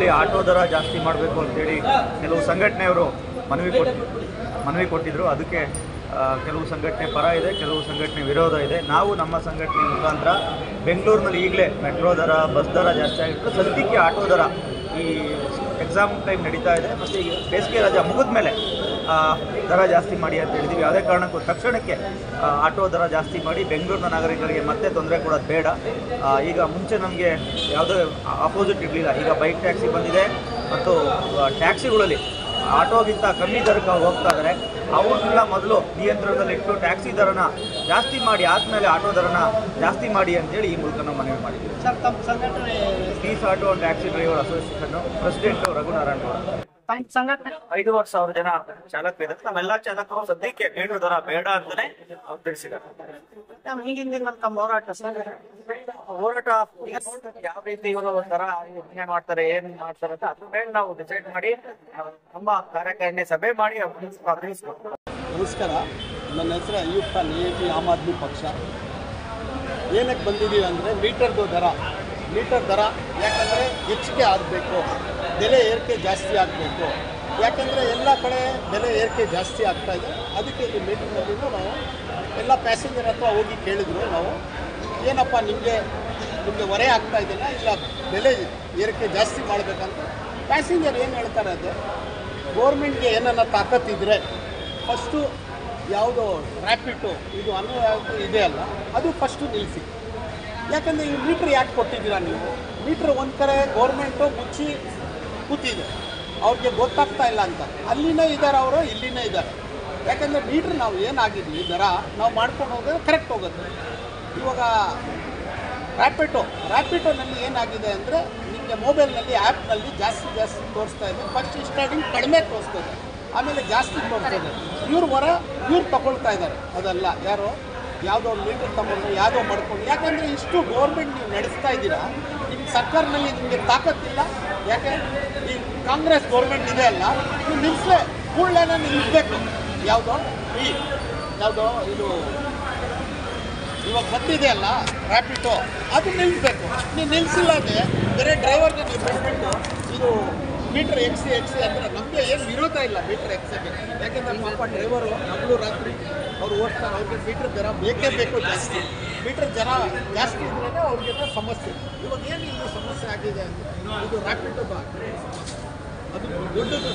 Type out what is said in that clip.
ಬೆಂಗಳೂರಲ್ಲಿ ಆಟೋ ದರ ಜಾಸ್ತಿ ಮಾಡಬೇಕು ಅಂತೇಳಿ ಕೆಲವು ಸಂಘಟನೆಯವರು ಮನವಿ ಕೊಟ್ಟಿದ್ದರು. ಅದಕ್ಕೆ ಕೆಲವು ಸಂಘಟನೆ ಪರ ಇದೆ, ಕೆಲವು ಸಂಘಟನೆ ವಿರೋಧ ಇದೆ. ನಾವು ನಮ್ಮ ಸಂಘಟನೆ ಮುಖಾಂತರ ಬೆಂಗಳೂರಿನಲ್ಲಿ ಈಗಲೇ ಮೆಟ್ರೋ ದರ, ಬಸ್ ದರ ಜಾಸ್ತಿ ಆಗಿತ್ತು. ಸದ್ಯಕ್ಕೆ ಆಟೋ ದರ ಈ ಎಕ್ಸಾಮ್ ಟೈಮ್ ನಡೀತಾ ಇದೆ ಮತ್ತು ಈಗ ಬೇಸಿಗೆ ರಜಾ ಮುಗಿದ ಮೇಲೆ ದರ ಜಾಸ್ತಿ ಮಾಡಿ ಅಂತ ಹೇಳಿದ್ದೀವಿ. ಯಾವುದೇ ಕಾರಣಕ್ಕೂ ತಕ್ಷಣಕ್ಕೆ ಆಟೋ ದರ ಜಾಸ್ತಿ ಮಾಡಿ ಬೆಂಗಳೂರಿನ ನಾಗರಿಕರಿಗೆ ಮತ್ತೆ ತೊಂದರೆ ಕೊಡೋದು ಬೇಡ. ಈಗ ಮುಂಚೆ ನಮಗೆ ಯಾವುದೇ ಅಪೋಸಿಟ್ ಇರಲಿಲ್ಲ, ಈಗ ಬೈಕ್ ಟ್ಯಾಕ್ಸಿ ಬಂದಿದೆ ಮತ್ತು ಟ್ಯಾಕ್ಸಿಗಳಲ್ಲಿ ಆಟೋಗಿಂತ ಕಮ್ಮಿ ದರಕ್ಕೆ ಹೋಗ್ತಾ ಇದ್ದಾರೆ. ಅವ್ರನ್ನೆಲ್ಲ ಮೊದಲು ನಿಯಂತ್ರಣದಲ್ಲಿಟ್ಟು ಟ್ಯಾಕ್ಸಿ ದರನ ಜಾಸ್ತಿ ಮಾಡಿ ಆದಮೇಲೆ ಆಟೋ ದರನ ಜಾಸ್ತಿ ಮಾಡಿ ಅಂತೇಳಿ ಈ ಮೂಲಕ ನಾವು ಮನವಿ ಮಾಡಿದ್ದೀವಿ. ಸರ್, ತಮ್ಮ ಸಂಘಟನೆ peace auto taxi driver association president Raghunarayana Gowda. ತಮ್ಮ ಸಂಘಟನೆ 5,000 ಜನ ಚಾಲಕರಿದ್ದಾರೆ. ನಮ್ಮೆಲ್ಲ ಚಾಲಕರು ಸದ್ಯಕ್ಕೆ ಮೀಟರ್ ದರ ಬೇಡ ಅಂತಾನೆ ತಿಳಿಸಿದ್ದಾರೆ. ಹಿಂಗಿನ ತಮ್ಮ ಹೋರಾಟ ಹೋರಾಟ ಯಾವ ರೀತಿ ಇವರು ದರ ಯೋಚನೆ ಮಾಡ್ತಾರೆ, ಏನ್ ಮಾಡ್ತಾರೆ ಅಂತ ಅದ್ರ ಮೇಲೆ ನಾವು ಡಿಸೈಡ್ ಮಾಡಿ ನಮ್ಮ ಕಾರ್ಯಕಾರಿಣಿ ಸಭೆ ಮಾಡಿ ತಿಳಿಸ್ಬೇಕು. ನಮಸ್ಕಾರ, ನನ್ನ ಹೆಸರು ಅಯ್ಯೂಬ್ ಖಾನ್, AAP ಆಮ್ ಆದ್ಮಿ ಪಕ್ಷ. ಏನಕ್ಕೆ ಬಂದಿದ್ದೀವಿ ಅಂದರೆ ಮೀಟರ್ ದರ ಯಾಕಂದರೆ ಹೆಚ್ಚಿಗೆ ಆಗಬೇಕು, ಬೆಲೆ ಏರಿಕೆ ಜಾಸ್ತಿ ಆಗಬೇಕು. ಯಾಕಂದರೆ ಎಲ್ಲ ಕಡೆ ಬೆಲೆ ಏರಿಕೆ ಜಾಸ್ತಿ ಆಗ್ತಾಯಿದೆ. ಅದಕ್ಕೆ ಇಲ್ಲಿ ಮೀಟಿಂಗ್ನಲ್ಲಿಯೂ ನಾವು ಎಲ್ಲ ಪ್ಯಾಸೆಂಜರ್ ಹತ್ರ ಹೋಗಿ ಕೇಳಿದ್ರು, ನಾವು ಏನಪ್ಪ ನಿಮಗೆ ಹೊರೆ ಆಗ್ತಾ ಇದೆಯಲ್ಲ, ಇಲ್ಲ ಬೆಲೆ ಏರಿಕೆ ಜಾಸ್ತಿ ಮಾಡಬೇಕಂತ. ಪ್ಯಾಸೆಂಜರ್ ಏನು ಹೇಳ್ತಾರೆ ಅಂದರೆ, ಗೋರ್ಮೆಂಟ್ಗೆ ಏನನ್ನ ತಾಕತ್ತಿದ್ರೆ ಫಸ್ಟು ಯಾವುದೋ ರ್ಯಾಪಿಟು ಇದು ಅನ್ನೋ ಇದೆ ಅಲ್ಲ, ಅದು ಫಸ್ಟು ನಿಲ್ಲಿಸಿ. ಯಾಕಂದರೆ ಈ ಮೀಟ್ರ್ ಯಾಕೆ ಕೊಟ್ಟಿದ್ದೀರಾ ನೀವು? ಮೀಟ್ರ್ ಒಂದು ಕಡೆ ಗೋರ್ಮೆಂಟು ಮುಚ್ಚಿ ಕೂತಿದೆ, ಅವ್ರಿಗೆ ಗೊತ್ತಾಗ್ತಾ ಇಲ್ಲ ಅಂತ. ಅಲ್ಲಿನೇ ಇದ್ದಾರೆ ಅವರು, ಇಲ್ಲಿನೇ ಇದ್ದಾರೆ. ಯಾಕಂದರೆ ಮೀಟ್ರ್ ನಾವು ಏನಾಗಿದ್ವಿ ದರ ನಾವು ಮಾಡ್ಕೊಂಡು ಹೋಗೋದು ಕರೆಕ್ಟ್ ಹೋಗುತ್ತೆ. ಇವಾಗ ರ್ಯಾಪಿಟೋನಲ್ಲಿ ಏನಾಗಿದೆ ಅಂದರೆ, ನಿಮಗೆ ಮೊಬೈಲ್ನಲ್ಲಿ ಆ್ಯಪ್ನಲ್ಲಿ ಜಾಸ್ತಿ ತೋರಿಸ್ತಾ ಇದೆ. ಫಸ್ಟ್ ಸ್ಟಾರ್ಟಿಂಗ್ ಕಡಿಮೆ ತೋರಿಸ್ತದೆ, ಆಮೇಲೆ ಜಾಸ್ತಿ ತೋರಿಸ್ತದೆ. ಇವ್ರು ತಗೊಳ್ತಾ ಇದ್ದಾರೆ. ಅದಲ್ಲ, ಯಾರೋ ಯಾವುದೋ ಒಂದು ಮೀಟರ್ ತಗೊಂಡು ಯಾವುದೋ ಮಾಡ್ಕೊಂಡು. ಯಾಕಂದರೆ ಇಷ್ಟು ಗೌರ್ಮೆಂಟ್ ನೀವು ನಡೆಸ್ತಾ ಇದ್ದೀರಾ, ನಿಮ್ಮ ಸರ್ಕಾರದಲ್ಲಿ ನಿಮಗೆ ತಾಕತ್ತಿಲ್ಲ. ಯಾಕೆ ಈ ಕಾಂಗ್ರೆಸ್ ಗೌರ್ಮೆಂಟ್ ಇದೆ ಅಲ್ಲ, ನೀವು ನಿಲ್ಲಿಸಲೇ ಕೂಡಲೇ ನಿಲ್ಲಿಸಬೇಕು. ಯಾವುದೋ ಇದು ಇವಾಗ ಬಂದಿದೆ ಅಲ್ಲ ರ್ಯಾಪಿಟೋ, ಅದು ನಿಲ್ಲಿಸಬೇಕು. ನೀವು ನಿಲ್ಲಿಸಿಲ್ಲ ಅಂದರೆ ಬೇರೆ ಡ್ರೈವರ್ಗೆ ನೀವು ಬಿಟ್ಬಿಟ್ಟು ಇದು ಮೀಟ್ರ್ ಎಕ್ಸಿ ಅಂದರೆ ನಮಗೆ ಏನು ವಿರೋಧ ಇಲ್ಲ ಮೀಟ್ರ್ ಎಕ್ಸಿಗೆ. ಯಾಕೆಂದರೆ ಪಾಪ ಡ್ರೈವರು ಹಗಲು ರಾತ್ರಿ ಅವ್ರು ಓಡ್ತಾರೆ, ಅವ್ರಿಗೆ ಮೀಟ್ರ್ ದರ ಬೇಕೇ ಬೇಕು ಜಾಸ್ತಿ. ಮೀಟ್ರ್ ಜನ ಜಾಸ್ತಿ ಇದ್ರೇ ಅವ್ರಿಗೆ ಸಮಸ್ಯೆ. ಇವಾಗ ಏನು ಇಲ್ಲಿ ಸಮಸ್ಯೆ ಆಗಿದೆ ಅಂದರೆ ಇದು ರ್ಯಾಪಿಡ್ ಅದು ದೊಡ್ಡದು.